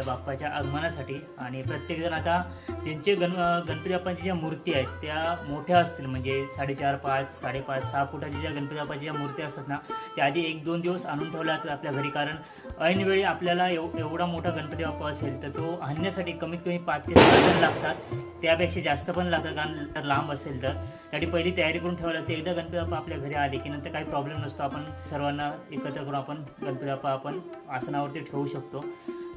बाप्पाच्या आगमनासाठी आणि प्रत्येकजण आता त्यांचे गणपती बाप्पांच्या ज्या मूर्ती आहेत त्या मोठ्या असतील, म्हणजे 4.5, 5, 5.5, 6 फुटाच्या ज्या गणपती बाप्पाच्या ज्या मूर्ती असतात ना त्या आधी 1-2 दिवस आणून ठेवल्या जातात आपल्या घरी. कारण ऐनवेळी आपल्याला एवढा मोठा गणपती बाप्पा असेल तर तो आणण्यासाठी कमीत कमी 5 ते 6 जण लागतात, त्यापेक्षा जास्त पण लागतात. कारण लांब असेल तर त्यासाठी पहिली तयारी करून ठेवावी लागते. एकदा गणपती बाप्पा आपल्या घरी आले की नंतर काही प्रॉब्लेम नसतो, आपण सर्वांना एकत्र करून आपण गणपती बाप्पा आपण आसनावरती ठेवू शकतो.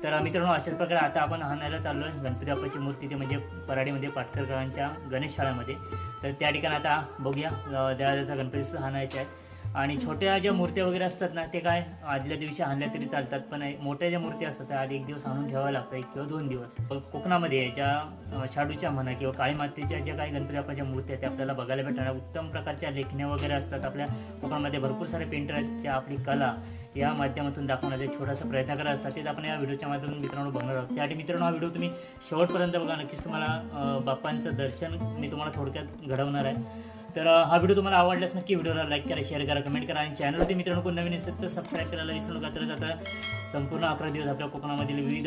तर मित्रांनो, अशाच प्रकारे आता आपण आणायला चाललो आहे गणपती बाप्पाची मूर्ती, ते म्हणजे पराडीमध्ये पाटकरकरांच्या गणेश शाळेमध्ये. तर त्या ठिकाणी आता बघूया देवाचा गणपती आणायचे आहेत. आणि छोट्या ज्या मूर्त्या वगैरे असतात ना ते काय आदल्या दिवशी आणल्या तरी चालतात, पण मोठ्या ज्या मूर्ती असतात त्या आधी 1 दिवस आणून ठेवाव्या लागतात, 1 किंवा 2 दिवस. कोकणामध्ये ज्या शाडूच्या म्हणा किंवा काळी मातीच्या ज्या काही गणपती बाप्पाच्या मूर्त्या त्या आपल्याला बघायला भेटणार. उत्तम प्रकारच्या लेखण्या वगैरे असतात. आपल्या कोकणामध्ये भरपूर सारे पेंटर आहेत जे आपली कला या माध्यमातून दाखवण्याचा छोटासा प्रयत्न करत असतात. तेच आपण या व्हिडिओच्या माध्यमातून मित्रांनो बघणार आहोत. त्यासाठी मित्रांनो हा व्हिडिओ तुम्ही शेवटपर्यंत बघा, नक्कीच तुम्हाला बाप्पांचं दर्शन मी तुम्हाला थोडक्यात घडवणार आहे. तर हा व्हिडिओ तुम्हाला आवडल्यास नक्की व्हिडिओला लाईक करा, शेअर करा, कमेंट करा आणि चॅनलवरती मित्रांनो कोण नवीन असेल तर सबस्क्राईब करायला विसरू नका. तर आता संपूर्ण 11 दिवस आपल्या कोकणामधील विविध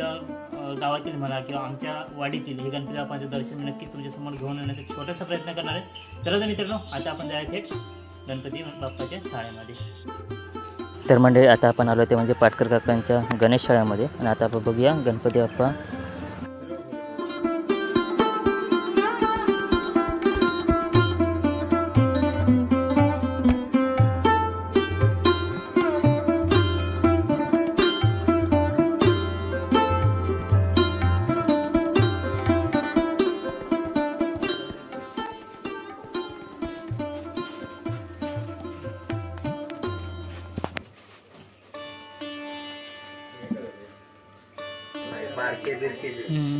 गावातील म्हणा किंवा आमच्या वाडीतील हे गणपती बाप्पांचं दर्शन नक्की तुमच्यासमोर घेऊन येण्याचा छोटासा प्रयत्न करणार आहे. तर मित्रांनो आता आपण जायचे गणपती बाप्पाच्या शाळेमध्ये. तर म्हणजे आता आपण आलो ते म्हणजे पाटकर काकांच्या गणेश शाळेमध्ये आणि आता आपण बघूया गणपती बाप्पा.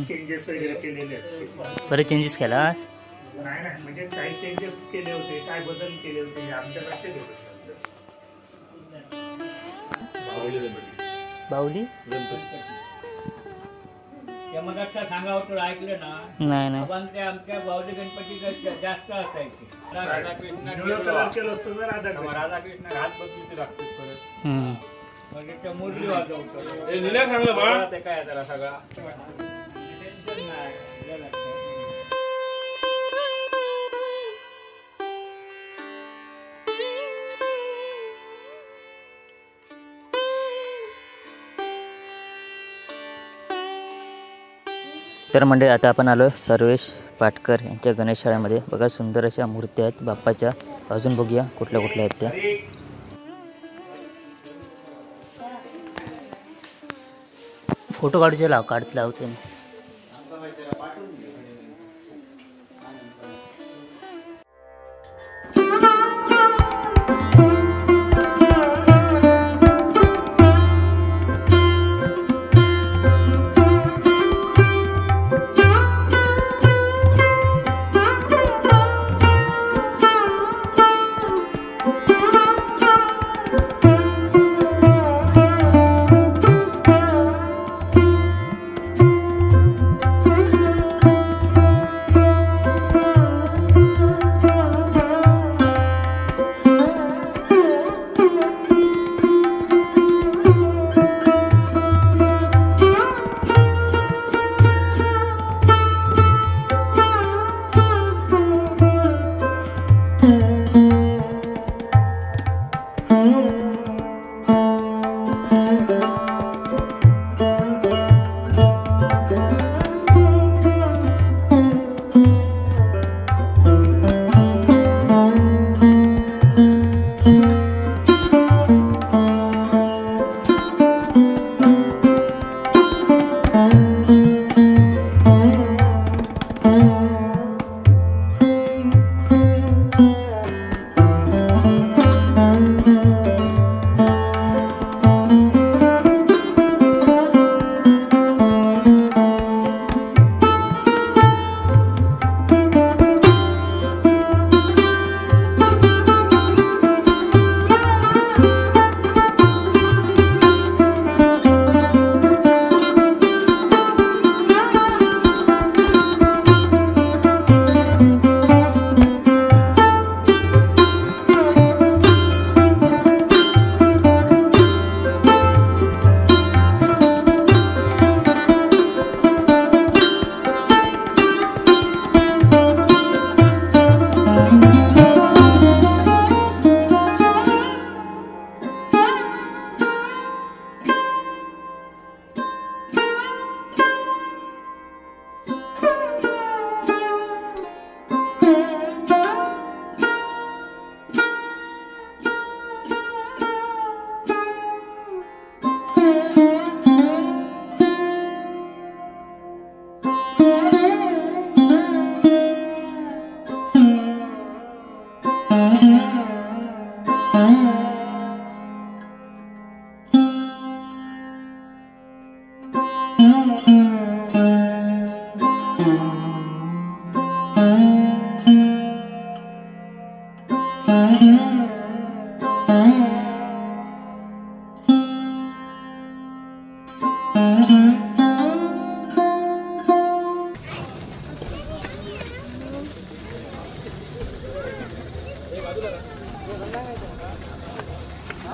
चेंजेस वगैरे केलेले बरेच चेंजेस केला नाही, म्हणजे काही चेंजेस केले होते, काय बदल केले होते आमच्या लक्षात बाहुली मग सांगावं तुला ऐकलं ना? नाही पण ते आमच्या बाहुली गणपती जास्त असायचे. राधाकृष्ण हात बदलून लागतात परत, म्हणजे त्या मुरली वाजवतो ते काय त्याला सगळा टेन्शन नाही. तर म्हणजे आता आपण आलो सर्वेश पाटकर यांच्या गणेश शाळेमध्ये. बघा सुंदर अशा मूर्त्या आहेत बाप्पाच्या. अजून बघूया कुठल्या कुठल्या आहेत त्या. फोटो काढूचे काढत लावते.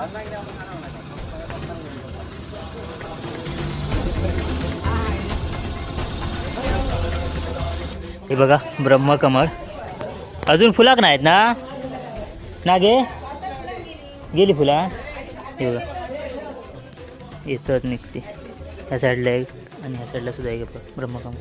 हे बघा ब्रह्मकमळ अजून फुलाक नाहीत ना ना गे गेली फुला हे बघा येतात निघते ह्या साईडला एक आणि ह्या साईडला सुद्धा एक ब्रह्मकमळ.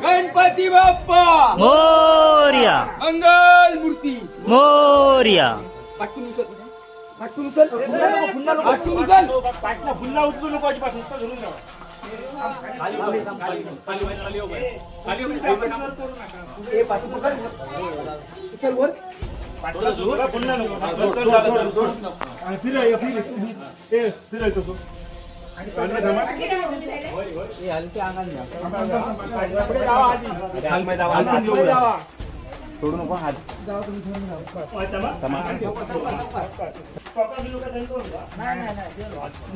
गणपती बाप्पा मोरया मंगल मूर्ती मोरया. पाटून उचल पाटून उचल पाटून उचल पुन्हा उचलू नको पाठ नुसतं धरून जावा. सोडू नको हात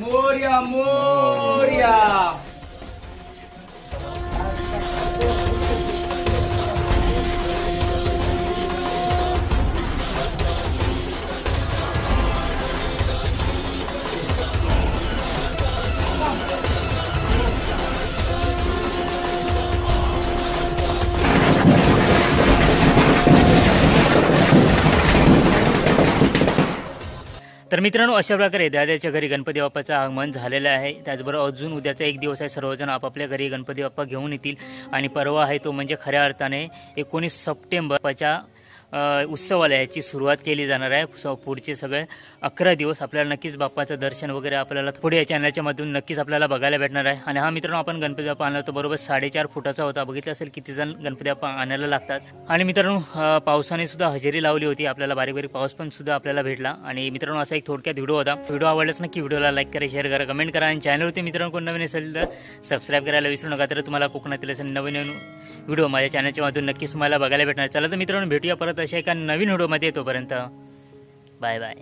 मोरया मोरया. तर मित्रांनो अशा प्रकारे दादाच्या घरी गणपती बाप्पाचं आगमन झालेलं आहे. त्याचबरोबर अजून उद्याचा एक दिवस आहे. सर्वजण आपापल्या घरी गणपती बाप्पा घेऊन येतील आणि परवा आहे तो म्हणजे खऱ्या अर्थाने 19 सप्टेंबरच्या उत्सवाला याची सुरुवात केली जाणार आहे. पुढचे सगळे 11 दिवस आपल्याला नक्कीच बाप्पाचं दर्शन वगैरे आपल्याला पुढे या चॅनलच्या मधून नक्कीच आपल्याला बघायला भेटणार आहे. आणि हा मित्रांनो आपण गणपती बाप्पा आणला तो बरोबर 4.5 फुटाचा होता. बघितलं असेल किती जण गणपती बाप्पा आणायला लागतात. आणि मित्रांनो पावसाने सुद्धा हजेरी लावली होती. आपल्याला बारीक बारीक पाऊस पण सुद्धा आपल्याला भेटला. आणि मित्रांनो असा एक थोडक्यात व्हिडिओ होता. व्हिडिओ आवडलाच नक्की व्हिडिओला लाईक करा, शेअर करा, कमेंट करा. आणि चॅनलवरती मित्रांनो कोण नवीन असेल तर सबस्क्राईब करायला विसरू नका. तर तुम्हाला कोकणातील असेल नवीन व्हिडिओ माझ्या चॅनलच्या मधून नक्कीच तुम्हाला बघायला भेटणार. चला तर मित्रांनो भेटूया परत अशा एका नवीन व्हिडिओमध्ये. तोपर्यंत बाय बाय.